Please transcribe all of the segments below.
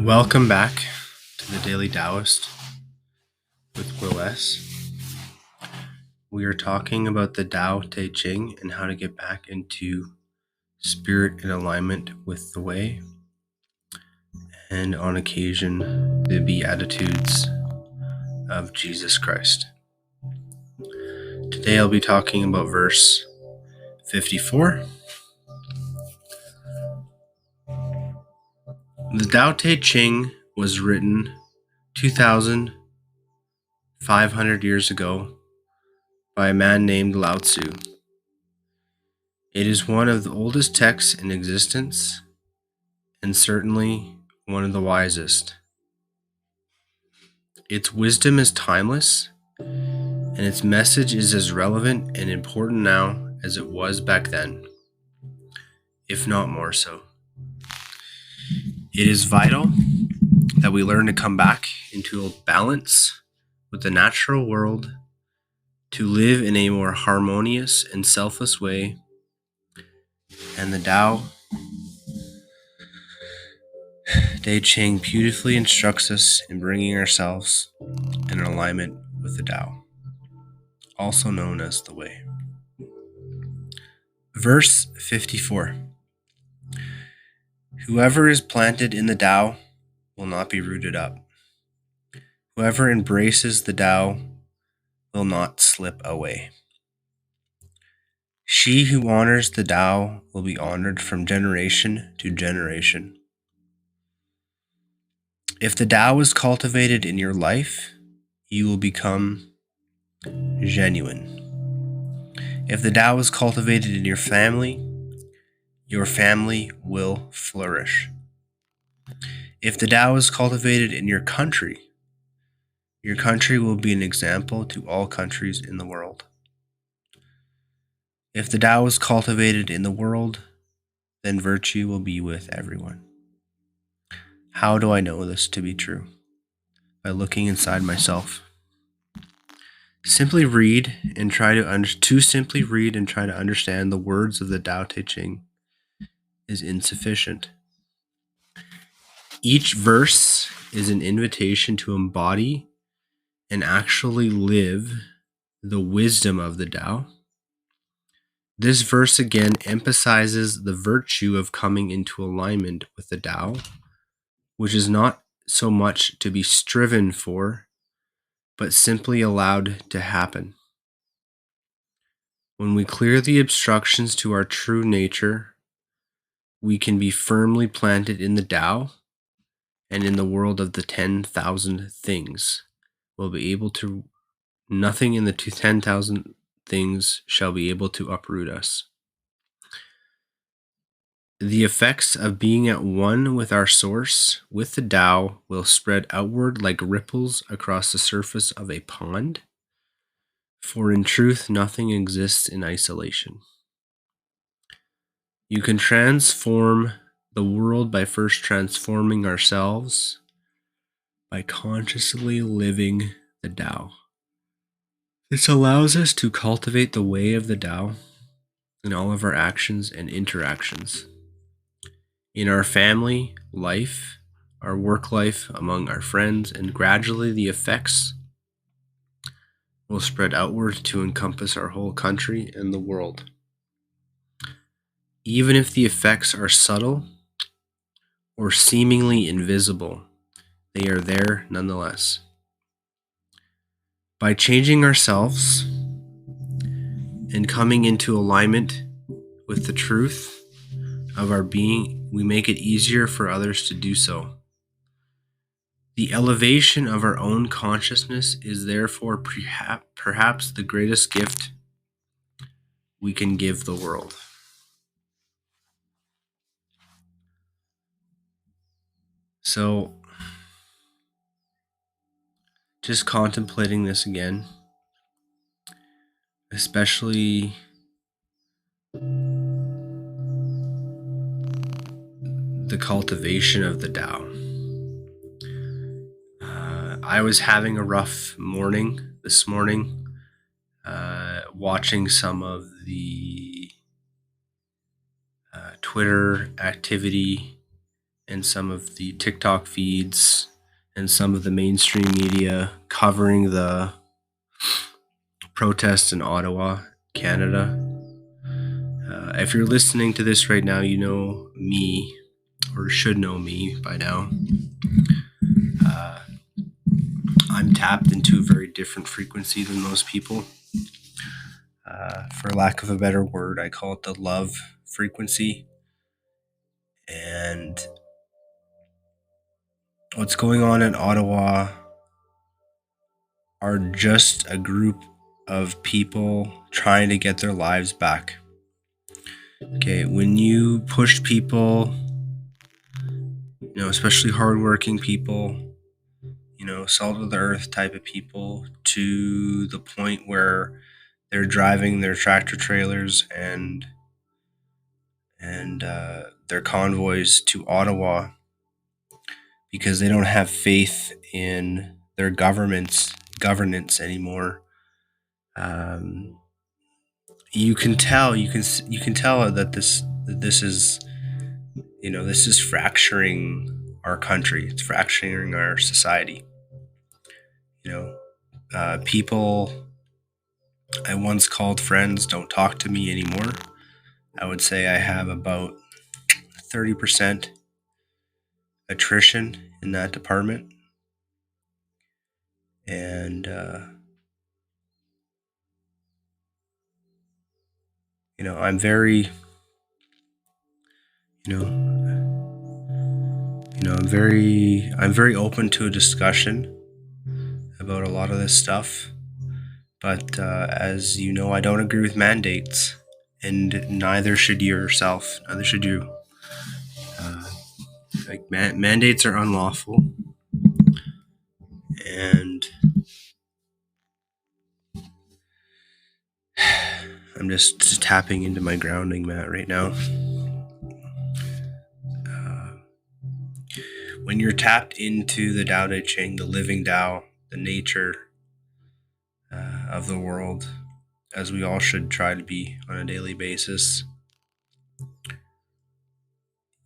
Welcome back to the Daily Taoist with Will S. We are talking about the Tao Te Ching and how to get back into spirit and alignment with the way, and on occasion, the Beatitudes of Jesus Christ. Today I'll be talking about verse 54. The Tao Te Ching was written 2,500 years ago by a man named Lao-Tzu. It is one of the oldest texts in existence and certainly one of the wisest. Its wisdom is timeless, and its message is as relevant and important now as it was back then, if not more so. It is vital that we learn to come back into a balance with the natural world, to live in a more harmonious and selfless way, and the Tao Te Ching beautifully instructs us in bringing ourselves in alignment with the Tao, also known as the Way. Verse 54. Whoever is planted in the Tao will not be rooted up. Whoever embraces the Tao will not slip away. She who honors the Tao will be honored from generation to generation. If the Tao is cultivated in your life, you will become genuine. If the Tao is cultivated in your family will flourish. If the Tao is cultivated in your country will be an example to all countries in the world. If the Tao is cultivated in the world, then virtue will be with everyone. How do I know this to be true? By looking inside myself. Simply read and try to understand the words of the Tao Te Ching is insufficient. Each verse is an invitation to embody and actually live the wisdom of the Tao. This verse again emphasizes the virtue of coming into alignment with the Tao, which is not so much to be striven for, but simply allowed to happen. When we clear the obstructions to our true nature, we can be firmly planted in the Tao and in the world of the 10,000 things. Nothing in the 10,000 things shall be able to uproot us. The effects of being at one with our source, with the Tao, will spread outward like ripples across the surface of a pond, for in truth nothing exists in isolation. You can transform the world by first transforming ourselves, by consciously living the Tao. This allows us to cultivate the way of the Tao in all of our actions and interactions. In our family life, our work life, among our friends, and gradually the effects will spread outward to encompass our whole country and the world. Even if the effects are subtle or seemingly invisible, they are there nonetheless. By changing ourselves and coming into alignment with the truth of our being, we make it easier for others to do so. The elevation of our own consciousness is therefore perhaps the greatest gift we can give the world. So, just contemplating this again, especially the cultivation of the Tao. I was having a rough morning this morning, watching some of the Twitter activity and some of the TikTok feeds and some of the mainstream media covering the protests in Ottawa, Canada. If you're listening to this right now, you know me, or should know me by now. I'm tapped into a very different frequency than most people. For lack of a better word, I call it the love frequency. And what's going on in Ottawa are just a group of people trying to get their lives back. Okay, when you push people, especially hardworking people, salt of the earth type of people, to the point where they're driving their tractor trailers and their convoys to Ottawa because they don't have faith in their governance anymore. You can tell that this is fracturing our country. It's fracturing our society. People I once called friends don't talk to me anymore. I would say I have about 30% attrition in that department. And, I'm very, I'm very open to a discussion about a lot of this stuff. But as you know, I don't agree with mandates, and neither should you yourself. Neither should you. Mandates are unlawful, and I'm just tapping into my grounding mat right now. When you're tapped into the Tao Te Ching, the living Tao, the nature of the world, as we all should try to be on a daily basis,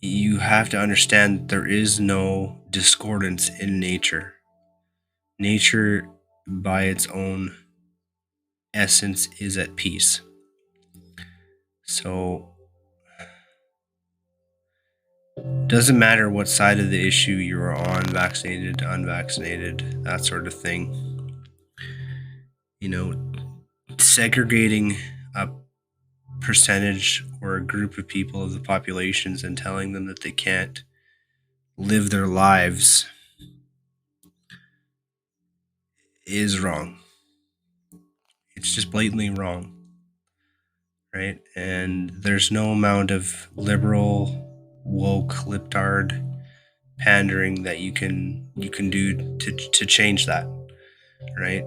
you have to understand there is no discordance in nature. Nature, by its own essence, is at peace. So, doesn't matter what side of the issue you're on, vaccinated, unvaccinated, that sort of thing. Segregating a percentage or a group of people of the populations and telling them that they can't live their lives is wrong. It's just blatantly wrong, right? And there's no amount of liberal, woke, libtard pandering that you can do to change that, right?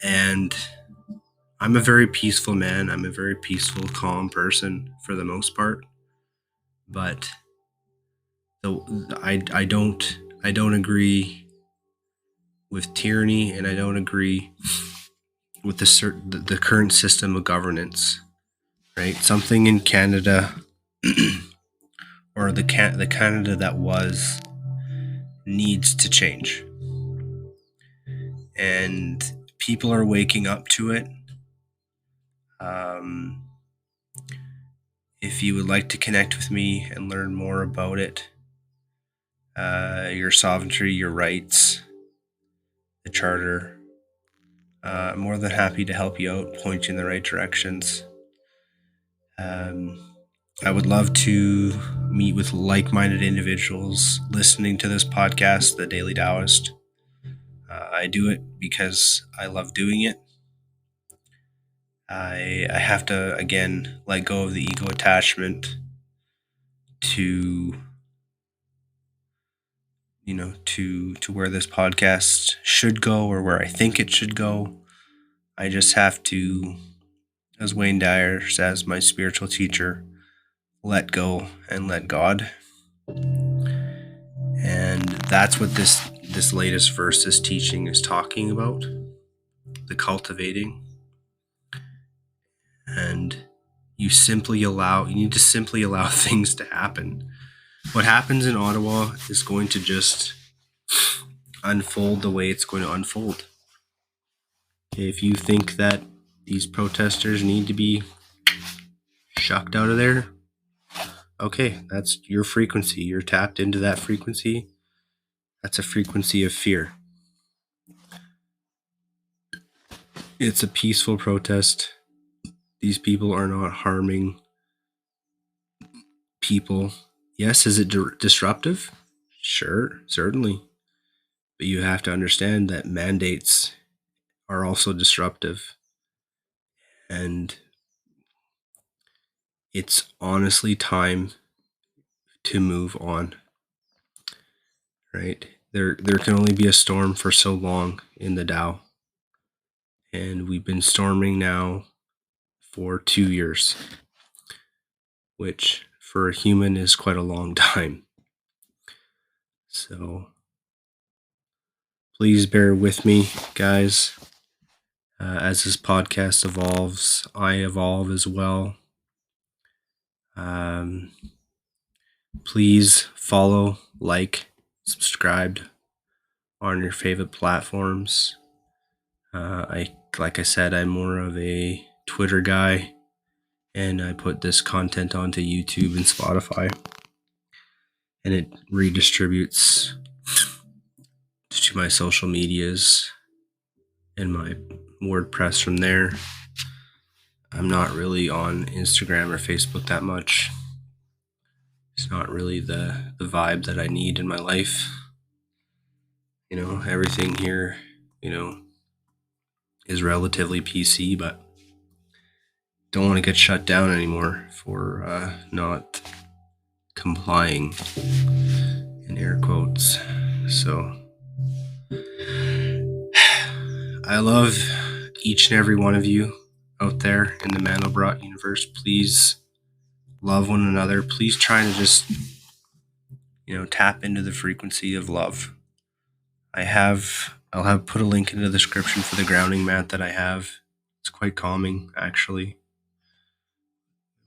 And I'm a very peaceful man. I'm a very peaceful, calm person for the most part. But I don't agree with tyranny, and I don't agree with the current system of governance. Right? Something in Canada, or the Canada that was, needs to change, and people are waking up to it. If you would like to connect with me and learn more about it, your sovereignty, your rights, the charter, I'm more than happy to help you out, point you in the right directions. I would love to meet with like-minded individuals listening to this podcast, The Daily Taoist. I do it because I love doing it. I have to, again, let go of the ego attachment to where this podcast should go, or where I think it should go. I just have to, as Wayne Dyer says, my spiritual teacher, let go and let God. And that's what this latest verse, this teaching, is talking about, the cultivating. And you need to simply allow things to happen. What happens in Ottawa is going to just unfold the way it's going to unfold. If you think that these protesters need to be shucked out of there, okay, that's your frequency. You're tapped into that frequency. That's a frequency of fear. It's a peaceful protest. These people are not harming people. Yes, is it disruptive? Sure, certainly. But you have to understand that mandates are also disruptive. And it's honestly time to move on. Right? There can only be a storm for so long in the Tao. And we've been storming now for 2 years, which for a human is quite a long time. So please bear with me, guys. As this podcast evolves, I evolve as well. Please follow, like, subscribe on your favorite platforms. Like I said, I'm more of a Twitter guy, and I put this content onto YouTube and Spotify, and it redistributes to my social medias and my WordPress from there. I'm not really on Instagram or Facebook that much. It's not really the vibe that I need in my life. Everything here, is relatively PC, but don't want to get shut down anymore for not complying, in air quotes. So I love each and every one of you out there in the Mandelbrot universe. Please love one another. Please try to just, tap into the frequency of love. I'll have put a link in the description for the grounding mat that I have. It's quite calming, actually,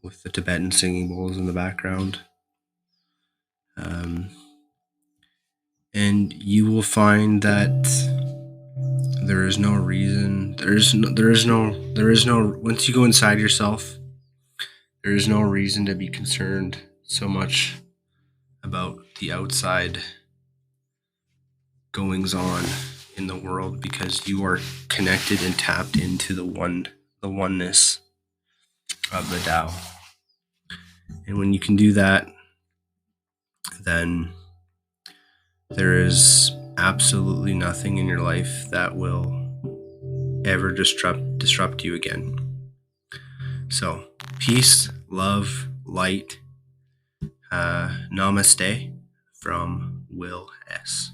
with the Tibetan singing bowls in the background. And you will find that there is no reason. Once you go inside yourself, there is no reason to be concerned so much about the outside goings on in the world, because you are connected and tapped into the oneness of the Tao. And when you can do that, then there is absolutely nothing in your life that will ever disrupt you again. So, peace, love, light. Namaste from Will S.